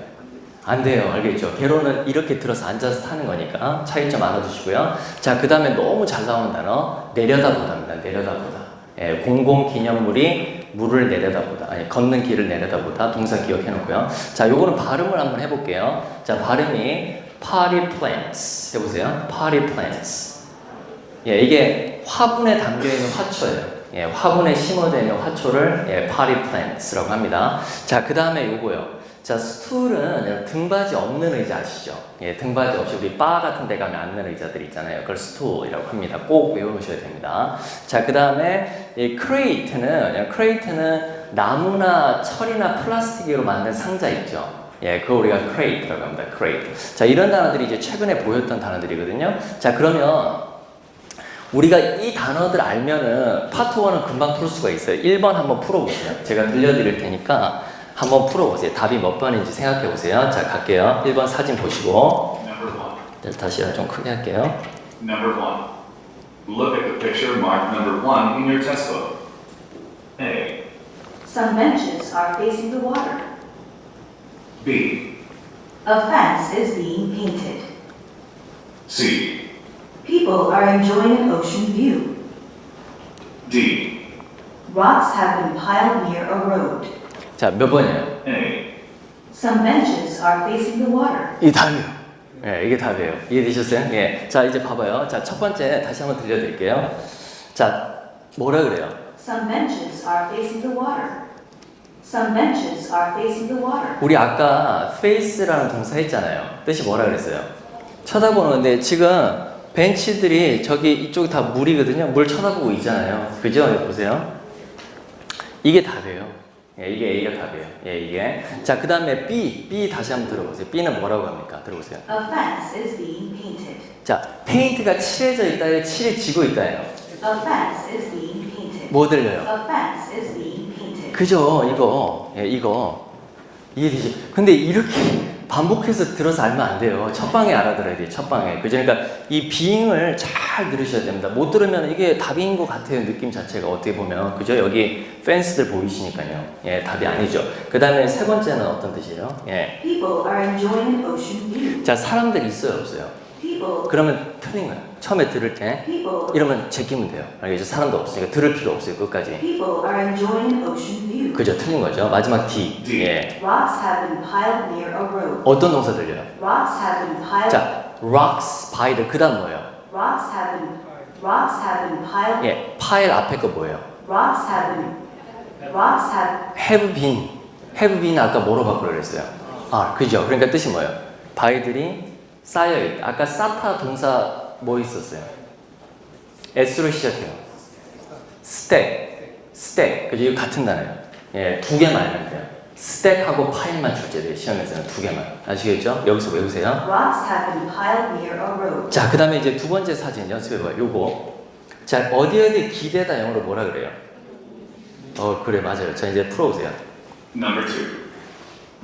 안 돼요. 알겠죠? 개론은 이렇게 들어서 앉아서 타는 거니까 차이점 알아두시고요. 자, 그 다음에 너무 잘 나오는 단어 내려다보다입니다. 내려다보다. 예, 공공기념물이 물을 내려다보다, 아니 걷는 길을 내려다보다 동사 기억해 놓고요. 자, 요거는 발음을 한번 해볼게요. 자, 발음이 potty plants 해보세요. potty plants. 예, 이게 화분에 담겨 있는 화초예요. 예, 화분에 심어져 있는 화초를 potty plants라고 합니다. 자, 그 다음에 요거요. 자, 스툴은 등받이 없는 의자 아시죠? 예, 등받이 없이 우리 바 같은 데 가면 앉는 의자들 있잖아요. 그걸 스툴이라고 합니다. 꼭 외워놓으셔야 됩니다. 자, 그 다음에 이 크레이트는 나무나 철이나 플라스틱으로 만든 상자 있죠? 예, 그거 우리가 crate라고 합니다. crate. 자, 이런 단어들이 이제 최근에 보였던 단어들이거든요. 자, 그러면 우리가 이 단어들 알면은 파트 1은 금방 풀 수가 있어요. 1번 한번 풀어보세요. 제가 들려드릴 테니까 한번 풀어보세요. 답이 몇 번인지 생각해보세요. 자, 갈게요. 1번 사진 보시고. 다시 좀 크게 할게요. Number 1. Look at the picture marked number 1 in your textbook. A. Some benches are facing the water. B. A fence is being painted. C. People are enjoying an ocean view. D. Rocks have been piled near a road. 자, 몇 번이에요? A. Some benches are facing the water. 이 답이에요. 예, 이게 답이에요. 이해되셨어요? 예. 자, 이제 봐봐요. 자, 첫 번째 다시 한번 들려드릴게요. 자, 뭐라 그래요? Some benches are facing the water. Some benches are facing the water. 우리 아까 face라는 동사 했잖아요. 뜻이 뭐라 그랬어요? 쳐다보는데 지금 벤치들이 저기 이쪽이 다 물이거든요. 물 쳐다보고 있잖아요. 그죠? 여기 보세요. 이게 답이에요. 예, 이게 A가 답이에요. 예, 이게. 자, 그 다음에 B 다시 한번 들어보세요. B는 뭐라고 합니까? 들어보세요. A fence is being painted. 자, 페인트가 칠해져 있다예요? 칠해지고 있다예요? A fence is being painted. 뭐 들려요? A fence is being painted. 그죠? 이거. 예, 이거. 이해되지? 근데 이렇게 반복해서 들어서 알면 안 돼요. 첫 방에 알아들어야 돼요. 첫 방에. 그죠? 그러니까 이 비잉을 잘 들으셔야 됩니다. 못 들으면 이게 답인 것 같아요. 느낌 자체가 어떻게 보면. 그죠? 여기 펜스들 보이시니까요. 예, 답이 아니죠. 그 다음에 세 번째는 어떤 뜻이에요? 예. People are enjoying an ocean view. 자, 사람들 있어요? 없어요? People. 그러면 틀린 거예요. 처음에 들을 때 People. 이러면 제끼면 돼요. 알겠죠? 사람도 없으니까 들을 필요 없어요. 끝까지. People are enjoying an ocean view. 그죠? 틀린 거죠. 마지막 D. D. 예. Rocks have been piled near a road. 어떤 동사 들려요? Rocks have been piled. 자, rocks by the 그 다음 뭐예요? Rocks have been piled. 예, 파일 앞에 거 뭐예요? Rocks have have been 아까 뭐로 바꾸려 그랬어요? 아, 그죠? 그러니까 뜻이 뭐예요? 바위들이 쌓여있다. 아까 쌓다 동사 뭐 있었어요? S로 시작해요. 스택. 그죠? 이거 같은 단어예요. 예, 두 개만 알면 돼요. 스택하고 파일만 출제돼요. 시험에서는 두 개만. 아시겠죠? 여기서 외우세요. Rocks have been piled near a road. 자, 그 다음에 이제 두 번째 사진 연습해봐요. 요거. 자, 어디 기대다 영어로 뭐라 그래요? 그래, 맞아요. 자, 이제 풀어보세요. Number 2.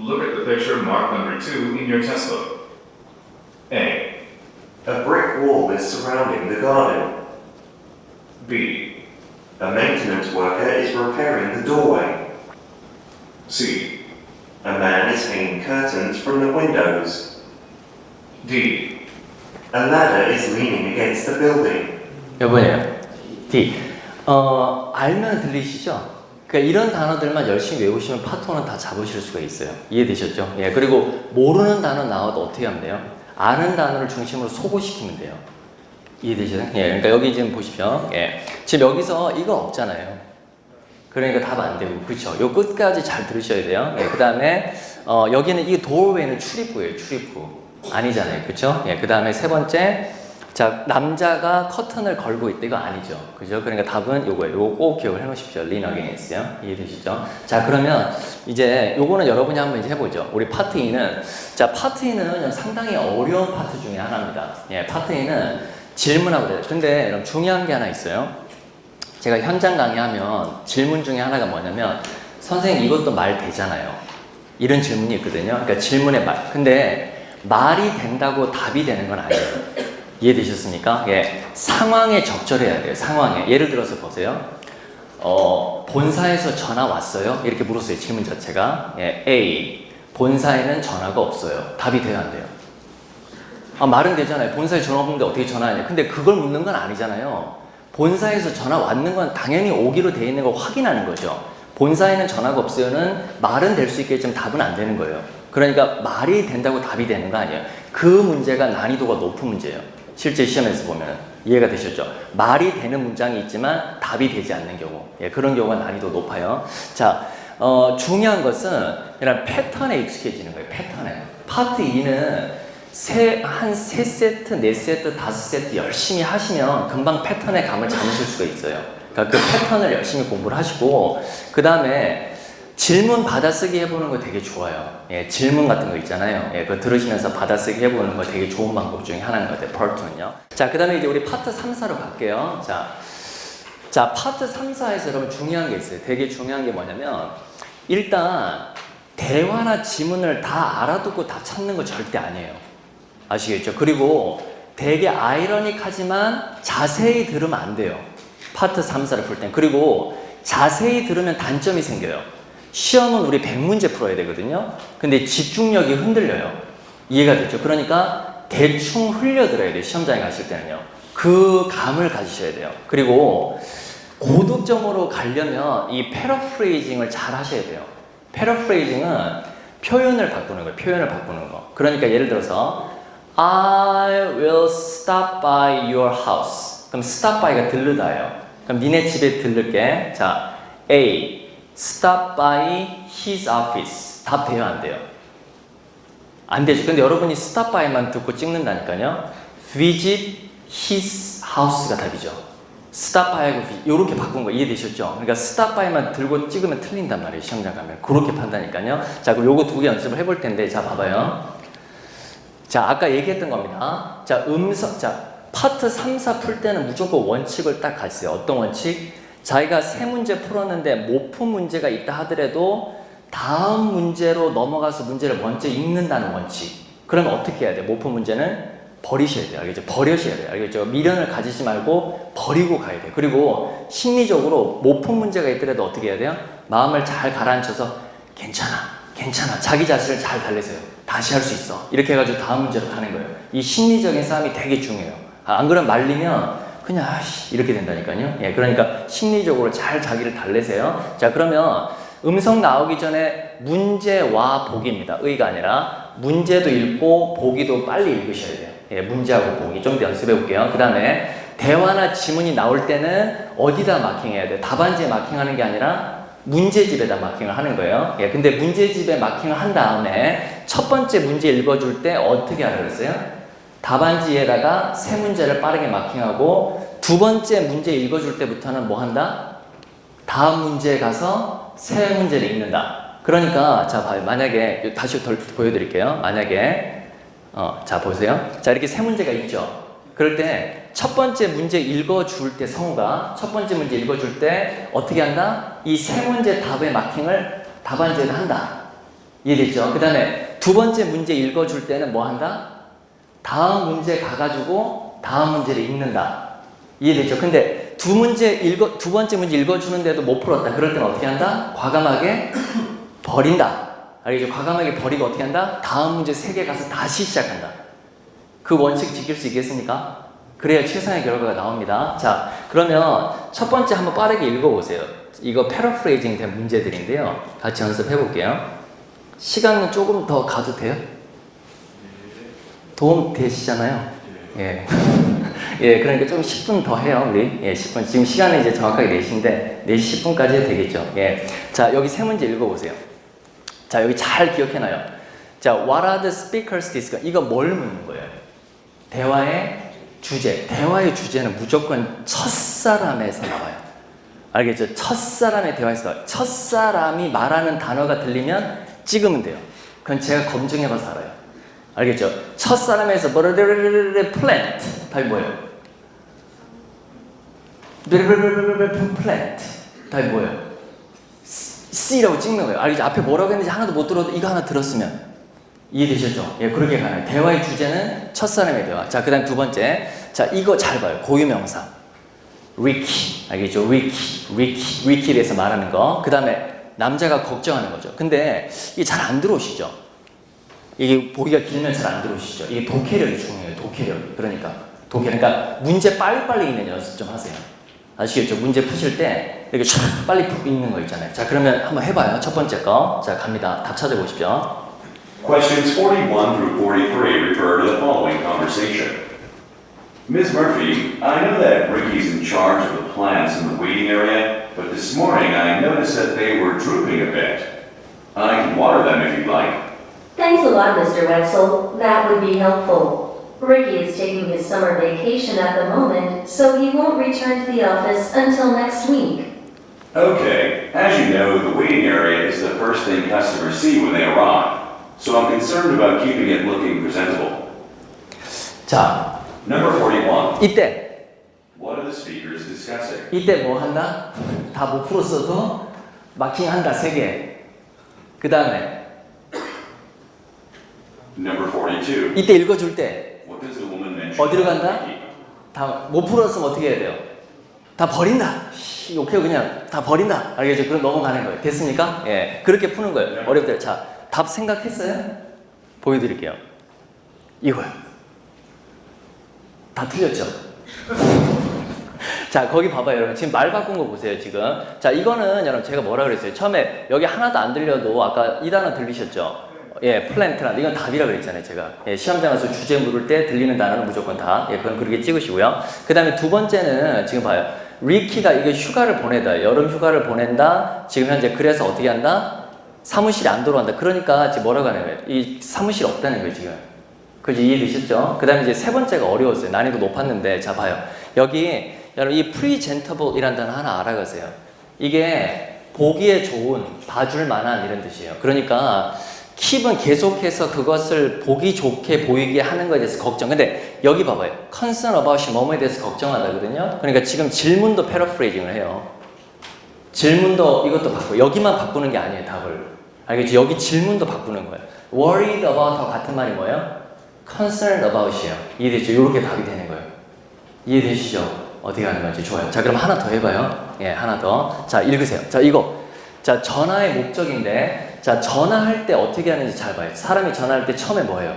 Look at the picture marked number 2 in your textbook. A. A brick wall is surrounding the garden. B. A maintenance worker is repairing the doorway. C. A man is hanging curtains from the windows. D. A ladder is leaning against the building. 몇 번이에요? D. 알면 들리시죠? 그러니까 이런 단어들만 열심히 외우시면 파트너는 다 잡으실 수가 있어요. 이해되셨죠? 예. 그리고 모르는 단어 나와도 어떻게 하면 돼요? 아는 단어를 중심으로 소고시키면 돼요. 이해되시나요? 예. 그러니까 여기 지금 보십시오. 예. 지금 여기서 이거 없잖아요. 그러니까 답 안 되고, 그렇죠? 요 끝까지 잘 들으셔야 돼요. 예. 그 다음에 여기는 이 도어웨이는 출입구예요. 출입구 아니잖아요, 그렇죠? 예. 그 다음에 세 번째. 자, 남자가 커튼을 걸고 있다. 이거 아니죠. 그죠? 그러니까 답은 요거예요. 요거 꼭 기억을 해 놓으십시오. lean against요. 이해되시죠? 자, 그러면 이제 요거는 여러분이 한번 이제 해보죠. 우리 파트 2는, 자, 파트 2는 상당히 어려운 파트 중에 하나입니다. 예, 파트 2는 질문하고 돼요. 근데 여러분 중요한 게 하나 있어요. 제가 현장 강의하면 질문 중에 하나가 뭐냐면, 선생님 이것도 말 되잖아요. 이런 질문이 있거든요. 그러니까 질문의 말. 근데 말이 된다고 답이 되는 건 아니에요. 이해되셨습니까? 예, 상황에 적절해야 돼요. 상황에. 예를 들어서 보세요. 본사에서 전화 왔어요? 이렇게 물었어요. 질문 자체가. 예, A. 본사에는 전화가 없어요. 답이 돼야 안 돼요. 말은 되잖아요. 본사에 전화 없는데 어떻게 전화하냐. 근데 그걸 묻는 건 아니잖아요. 본사에서 전화 왔는 건 당연히 오기로 돼 있는 걸 확인하는 거죠. 본사에는 전화가 없어요는 말은 될 수 있겠지만 답은 안 되는 거예요. 그러니까 말이 된다고 답이 되는 거 아니에요. 그 문제가 난이도가 높은 문제예요. 실제 시험에서 보면 이해가 되셨죠? 말이 되는 문장이 있지만 답이 되지 않는 경우, 예, 그런 경우가 난이도 높아요. 자, 중요한 것은 이런 패턴에 익숙해지는 거예요. 패턴에. 파트 2는 한 3세트, 4세트, 5세트 열심히 하시면 금방 패턴의 감을 잡으실 수가 있어요. 그러니까 그 패턴을 열심히 공부를 하시고, 그 다음에 질문 받아쓰기 해보는 거 되게 좋아요. 예, 질문 같은 거 있잖아요. 예, 그거 들으시면서 받아쓰기 해보는 거 되게 좋은 방법 중에 하나인 것 같아요. 파트는요. 자, 그 다음에 이제 우리 파트 3, 4로 갈게요. 자, 파트 3, 4에서 여러분 중요한 게 있어요. 되게 중요한 게 뭐냐면, 일단 대화나 지문을 다 알아듣고 다 찾는 거 절대 아니에요. 아시겠죠? 그리고 되게 아이러닉하지만 자세히 들으면 안 돼요. 파트 3, 4를 풀 땐. 그리고 자세히 들으면 단점이 생겨요. 시험은 우리 100문제 풀어야 되거든요. 근데 집중력이 흔들려요. 이해가 됐죠? 그러니까 대충 흘려들어야 돼요. 시험장에 가실 때는요. 그 감을 가지셔야 돼요. 그리고 고득점으로 가려면 이 패러프레이징을 잘 하셔야 돼요. 패러프레이징은 표현을 바꾸는 거예요. 표현을 바꾸는 거. 그러니까 예를 들어서 I will stop by your house. 그럼 stop by가 들르다예요. 그럼 니네 집에 들를게. 자, A stop by his office. 답 돼요, 안 돼요? 안 되죠. 근데 여러분이 stop by만 듣고 찍는다니까요. visit his house가 답이죠. stop by하고 이렇게 바꾼 거 이해되셨죠? 그러니까 stop by만 들고 찍으면 틀린단 말이에요. 시험장 가면. 그렇게 판다니까요. 자, 그럼 요거 2개 연습을 해볼 텐데, 자, 봐봐요. 자, 아까 얘기했던 겁니다. 자, 자, 파트 3, 4 풀 때는 무조건 원칙을 딱 가지세요. 어떤 원칙? 자기가 3문제 풀었는데 못 푼 문제가 있다 하더라도 다음 문제로 넘어가서 문제를 먼저 읽는다는 원칙. 그러면 어떻게 해야 돼요? 못 푼 문제는 버리셔야 돼요. 알겠죠? 버려셔야 돼요. 알겠죠? 미련을 가지지 말고 버리고 가야 돼요. 그리고 심리적으로 못 푼 문제가 있더라도 어떻게 해야 돼요? 마음을 잘 가라앉혀서 괜찮아. 자기 자신을 잘 달래세요. 다시 할 수 있어. 이렇게 해가지고 다음 문제로 가는 거예요. 이 심리적인 싸움이 되게 중요해요. 안 그러면 말리면 그냥 이렇게 된다니까요. 예, 그러니까 심리적으로 잘 자기를 달래세요. 자, 그러면 음성 나오기 전에 문제와 보기입니다. 의가 아니라 문제도 읽고 보기도 빨리 읽으셔야 돼요. 예, 문제하고 보기 좀 더 연습해 볼게요. 그 다음에 대화나 지문이 나올 때는 어디다 마킹해야 돼요? 답안지에 마킹하는 게 아니라 문제집에다 마킹을 하는 거예요. 예, 근데 문제집에 마킹을 한 다음에 첫 번째 문제 읽어줄 때 어떻게 하라고 그랬어요? 답안지에다가 3문제를 빠르게 마킹하고 두 번째 문제 읽어줄 때부터는 뭐 한다? 다음 문제에 가서 3문제를 읽는다. 그러니까 자, 봐요. 만약에 다시 보여드릴게요. 만약에 자, 보세요. 자, 이렇게 3문제가 있죠. 그럴 때 첫 번째 문제 읽어줄 때 성우가 첫 번째 문제 읽어줄 때 어떻게 한다? 이 3문제 답의 마킹을 답안지에다 한다. 이해됐죠? 그 다음에 두 번째 문제 읽어줄 때는 뭐 한다? 다음 문제 가가지고 다음 문제를 읽는다. 이해됐죠? 근데 두 번째 문제 읽어주는데도 못 풀었다. 그럴 때는 어떻게 한다? 과감하게 버린다. 알겠죠? 과감하게 버리고 어떻게 한다? 다음 문제 3개 가서 다시 시작한다. 그 원칙 지킬 수 있겠습니까? 그래야 최상의 결과가 나옵니다. 자, 그러면 첫 번째 한번 빠르게 읽어보세요. 이거 패러프레이징 된 문제들인데요. 같이 연습해 볼게요. 시간은 조금 더 가도 돼요? 도움 되시잖아요? 예. 예, 그러니까 좀 10분 더 해요, 우리. 예, 10분. 지금 시간은 이제 정확하게 4시인데, 4시 10분까지 해도 되겠죠? 예. 자, 여기 3문제 읽어보세요. 자, 여기 잘 기억해놔요. 자, what are the speakers discuss? 이거 뭘 묻는 거예요? 대화의 주제. 대화의 주제는 무조건 첫사람에서 나와요. 알겠죠? 첫사람의 대화에서. 첫사람이 말하는 단어가 들리면 찍으면 돼요. 그건 제가 검증해봐서 알아요. 알겠죠? 첫사람에서 플랜트. 답이 뭐예요? 플랜트. 답이 뭐예요? C라고 찍는 거예요. 알겠죠? 앞에 뭐라고 했는지 하나도 못 들어도 이거 하나 들었으면 이해되셨죠? 예, 그렇게 가나요. 대화의 주제는 첫사람의 대화. 자, 그 다음 두 번째. 자, 이거 잘 봐요. 고유명사. 리키. 알겠죠? 리키에 대해서 말하는 거. 그 다음에 남자가 걱정하는 거죠. 근데 이게 잘 안 들어오시죠? 이게 보기가 길면 잘 안 들어오시죠? 이게 독해력이 중요해요. 독해력. 그러니까 문제 빨리빨리 읽는 연습 좀 하세요. 아시겠죠? 문제 푸실 때 이렇게 촥 빨리 읽는 거 있잖아요. 자, 그러면 한번 해봐요. 첫 번째 거. 자, 갑니다. 답 찾아보십시오. Questions 41 through 43 refer to the following conversation. Ms. Murphy, I know that Ricky's in charge of the plants in the waiting area, but this morning I noticed that they were drooping a bit. I can water them if you'd like. Thanks a lot, Mr. Wetzel. That would be helpful. Ricky is taking his summer vacation at the moment, so he won't return to the office until next week. Okay, as you know, the waiting area is the first thing customers see when they arrive, so I'm concerned about keeping it looking presentable. 자, Number 41. 이때 What are the speakers discussing? 이때 뭐 한다? 다 못 풀었어도 마킹한다 3개. 그 다음에 Number 42. 이때 읽어줄 때 What does the woman mention? 어디로 간다? about Ricky? 다 못 풀었으면 어떻게 해야 돼요? 다 버린다. 욕해요 그냥 다 버린다. 알겠죠? 그럼 넘어가는 거예요. 됐습니까? 예, 그렇게 푸는 거예요. 어렵대요. 자, 답 생각했어요? 보여드릴게요. 이거요. 다 틀렸죠? 자, 거기 봐봐요, 여러분. 지금 말 바꾼 거 보세요, 지금. 자, 이거는 여러분 제가 뭐라 그랬어요? 처음에 여기 하나도 안 들려도 아까 이 단어 들리셨죠? 예, 플랜트란. 이건 답이라 그랬잖아요, 제가. 예, 시험장 가서 주제 물을 때 들리는 단어는 무조건 다. 예, 그건 그렇게 찍으시고요. 그 다음에 두 번째는 지금 봐요. 리키가 이거 휴가를 보내다. 여름 휴가를 보낸다. 지금 현재 그래서 어떻게 한다? 사무실에 안 돌아간다. 그러니까 지금 뭐라고 하는 거예요? 이 사무실 없다는 거예요, 지금. 그죠? 이해되셨죠? 그 다음에 이제 세 번째가 어려웠어요. 난이도 높았는데. 자, 봐요. 여기, 여러분, 이 presentable이라는 단어 하나 알아가세요. 이게 보기에 좋은, 봐줄 만한 이런 뜻이에요. 그러니까, keep은 계속해서 그것을 보기 좋게 보이게 하는 것에 대해서 걱정. 근데 여기 봐봐요. concern about이 뭐뭐에 대해서 걱정하다거든요. 그러니까 지금 질문도 패러프레이징을 해요. 질문도 이것도 바꿔요. 여기만 바꾸는 게 아니에요, 답을. 알겠죠? 여기 질문도 바꾸는 거예요. worried about하고 같은 말이 뭐예요? concerned about이에요. 이해되죠? 이렇게 답이 되는 거예요. 이해되시죠? 어떻게 하는 건지 좋아요. 자, 그럼 하나 더 해봐요. 예, 하나 더. 자, 읽으세요. 자, 이거. 자, 전화의 목적인데, 자, 전화할 때 어떻게 하는지 잘 봐요. 사람이 전화할 때 처음에 뭐예요?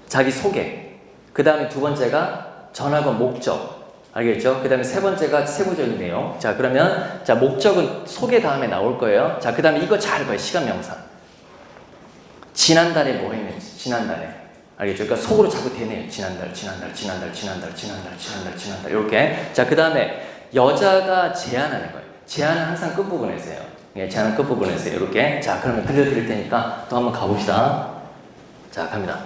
자기 소개. 그 다음에 두 번째가 전화건 목적. 알겠죠? 그 다음에 세 번째가 세부적인 내용. 자, 그러면, 자, 목적은 소개 다음에 나올 거예요. 자, 그 다음에 이거 잘 봐요. 시간 명사. 지난달에 뭐 했는지, 지난달에. 알겠죠? 그러니까 속으로 자꾸 되네요. 지난달. 이렇게. 자, 그 다음에 여자가 제안하는 거예요. 제안은 항상 끝부분에서 해요. 예, 제안은 끝부분에서 해요. 이렇게. 자, 그러면 들려드릴 테니까 또 한번 가봅시다. 자, 갑니다.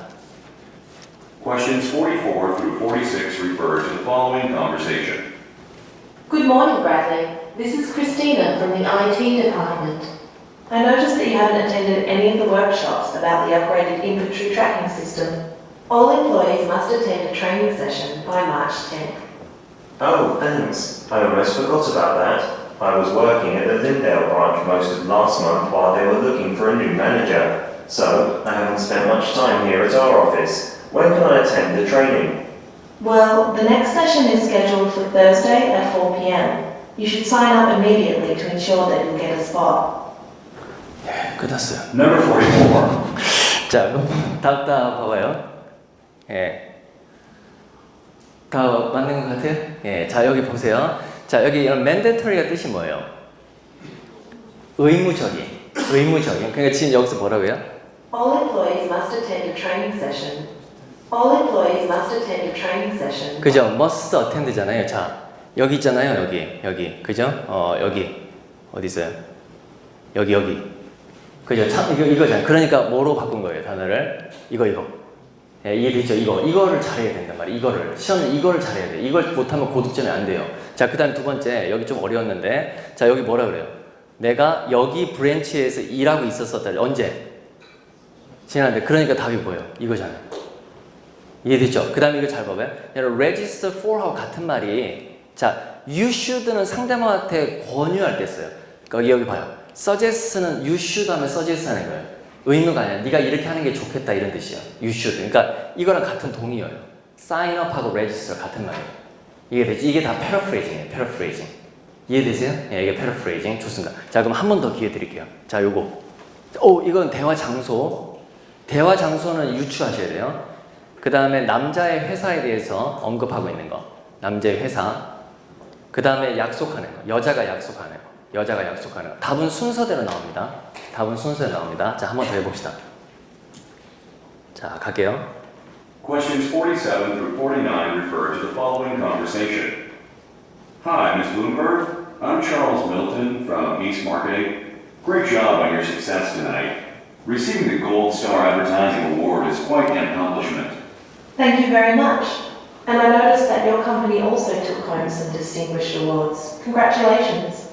Questions 44 through 46 refer to the following conversation. Good morning, Bradley. This is Christina from the IT department. I noticed that you haven't attended any of the workshops about the upgraded inventory tracking system. All employees must attend a training session by March 10th. Oh, thanks. I almost forgot about that. I was working at the Lindale branch most of last month while they were looking for a new manager, so I haven't spent much time here at our office. When can I attend the training? Well, the next session is scheduled for Thursday at 4 p.m. You should sign up immediately to ensure that you'll get a spot. 예, 끝났어요. Number 44. 자, 그럼 다 봐봐요. 예. 다 맞는 것 같아요? 예. 자, 여기 보세요. 자, 여기 이런 mandatory가 뜻이 뭐예요? 의무적인. 그러니까 지금 여기서 뭐라고요? All employees must attend a training session. All employees must attend a training session. 그죠? must attend잖아요. 자, 여기 있잖아요. 여기. 그죠? 여기. 어디 있어요? 여기. 그죠? 참, 이거잖아요. 그러니까 뭐로 바꾼 거예요, 단어를? 이거. 예, 이해되죠? 이거를 잘해야 된단 말이에요. 시험은 이거를 잘해야 돼요. 이걸 못하면 고득점이 안 돼요. 자, 그 다음 두 번째. 여기 좀 어려웠는데. 자, 여기 뭐라 그래요? 내가 여기 브랜치에서 일하고 있었었다. 언제? 지난데. 그러니까 답이 뭐예요? 이거잖아요. 이해되죠? 그 다음에 이거 잘 봐봐요. register for하고 같은 말이, 자, you should는 상대방한테 권유할 때 써요. 여기 봐요. suggest는 you should 하면 suggest 하는 거예요. 의무가 아니라 네가 이렇게 하는 게 좋겠다 이런 뜻이야. You should. 그러니까 이거랑 같은 동의어예요. sign up하고 register 같은 말이에요. 이해되지? 이게 다 paraphrasing이에요. paraphrasing. 이해되세요? 예, 이게 paraphrasing. 좋습니다. 자, 그럼 한 번 더 기회 드릴게요. 자, 요거. 이건 대화 장소. 대화 장소는 유추하셔야 돼요. 그 다음에 남자의 회사에 대해서 언급하고 있는 거. 남자의 회사. 그 다음에 약속하는 거. 여자가 약속하는 거. 여자가 약속하는 거. 답은 순서대로 나옵니다. 답은 순서대로 나옵니다. 자, 한 번 더 해봅시다. 자, 갈게요. Questions 47 through 49 refer to the following conversation. Hi, Ms. Bloomberg. I'm Charles Milton from East Marketing. Great job on your success tonight. Receiving the Gold Star Advertising Award is quite an accomplishment. Thank you very much. And I noticed that your company also took home some distinguished awards. Congratulations.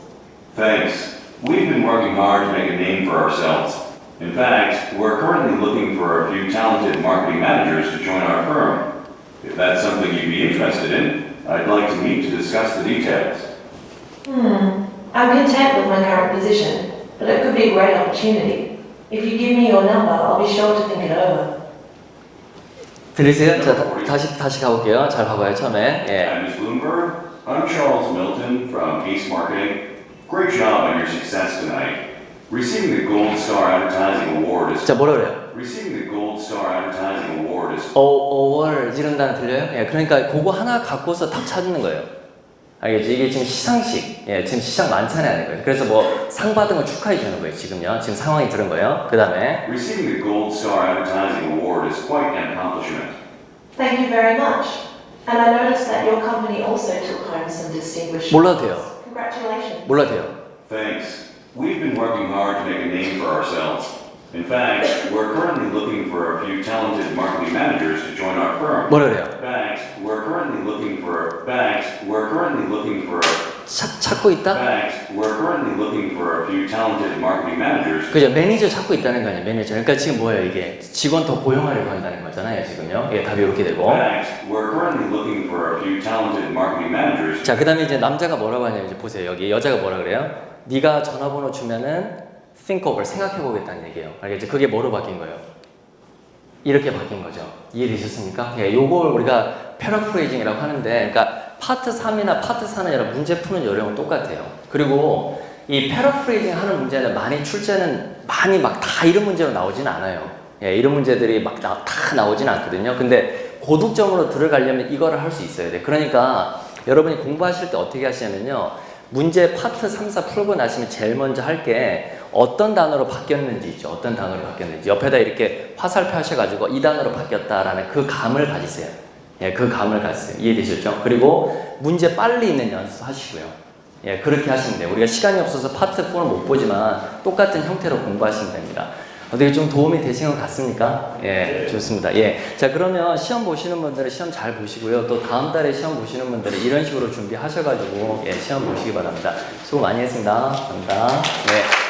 Thanks. We've been working hard to make a name for ourselves. In fact, we're currently looking for a few talented marketing managers to join our firm. If that's something you'd be interested in, I'd like to meet to discuss the details. I'm content with my current position, but it could be a great opportunity. If you give me your number, I'll be sure to think it over. 들리세요? 자, 다시 가볼게요. 잘 봐봐요, 처음에. 예. Hi, Ms. Bloomberg. I'm Charles Milton from East Marketing. Great job on your success tonight. Receiving the Gold Star Advertising Award is 자, 뭐라 그래요? Receiving the Gold Star Advertising Award is 어월 이런 단어 들려요? 예, 그러니까 그거 하나 갖고서 답 찾는 거예요. 알겠지? 이게 지금 시상식, 예, 지금 시상 만찬이 아닌 거예요. 그래서 뭐 상 받은 거 축하해 주는 거예요, 지금요. 지금 상황이 들은 거예요. 그 다음에 Receiving the Gold Star Advertising Award is quite an accomplishment. Thank you very much. And I noticed that your company also took home some distinguished 몰라도 돼요. awards. Congratulations. 몰라도 돼요. Thanks. We've been working hard to make a name for ourselves. In fact, we're currently looking for a few talented marketing managers to join our firm. 뭐라 그래요? In fact, we're currently looking for 찾고 있다? we're currently looking for a few talented marketing managers. 그죠? 매니저 찾고 있다는 거 아니에요, 매니저. 그러니까 지금 뭐예요, 이게? 직원 더 고용하려고 한다는 거잖아요, 지금요. 예, 답이 이렇게 되고. In fact, we're currently looking for a few talented marketing managers. 자, 그 다음에 이제 남자가 뭐라고 하냐면 이제 보세요. 여기 여자가 뭐라 그래요? 네가 전화번호 주면은 think over, 생각해보겠다는 얘기예요. 알겠죠? 그게 뭐로 바뀐 거예요? 이렇게 바뀐 거죠. 이해되셨습니까? 예, 요걸 우리가 패러프레이징이라고 하는데, 그러니까 파트 3이나 파트 4는 여러분 문제 푸는 요령은 똑같아요. 그리고 이 패러프레이징 하는 문제는 많이 출제는 많이 막 다 이런 문제로 나오진 않아요. 예, 이런 문제들이 막 다 나오진 않거든요. 근데 고득점으로 들어가려면 이거를 할 수 있어야 돼. 그러니까 여러분이 공부하실 때 어떻게 하시냐면요. 문제 파트 3, 4 풀고 나시면 제일 먼저 할 게 어떤 단어로 바뀌었는지 있죠. 어떤 단어로 바뀌었는지. 옆에다 이렇게 화살표 하셔가지고 이 단어로 바뀌었다라는 그 감을 가지세요. 예, 그 감을 가지세요. 이해되셨죠? 그리고 문제 빨리 있는 연습 하시고요. 예, 그렇게 하시면 돼요. 우리가 시간이 없어서 파트 4는 못 보지만 똑같은 형태로 공부하시면 됩니다. 어떻게 좀 도움이 되신 것 같습니까? 예, 좋습니다. 예. 자, 그러면 시험 보시는 분들은 시험 잘 보시고요. 또 다음 달에 시험 보시는 분들은 이런 식으로 준비하셔가지고, 예, 시험 보시기 바랍니다. 수고 많이 했습니다. 감사합니다. 예.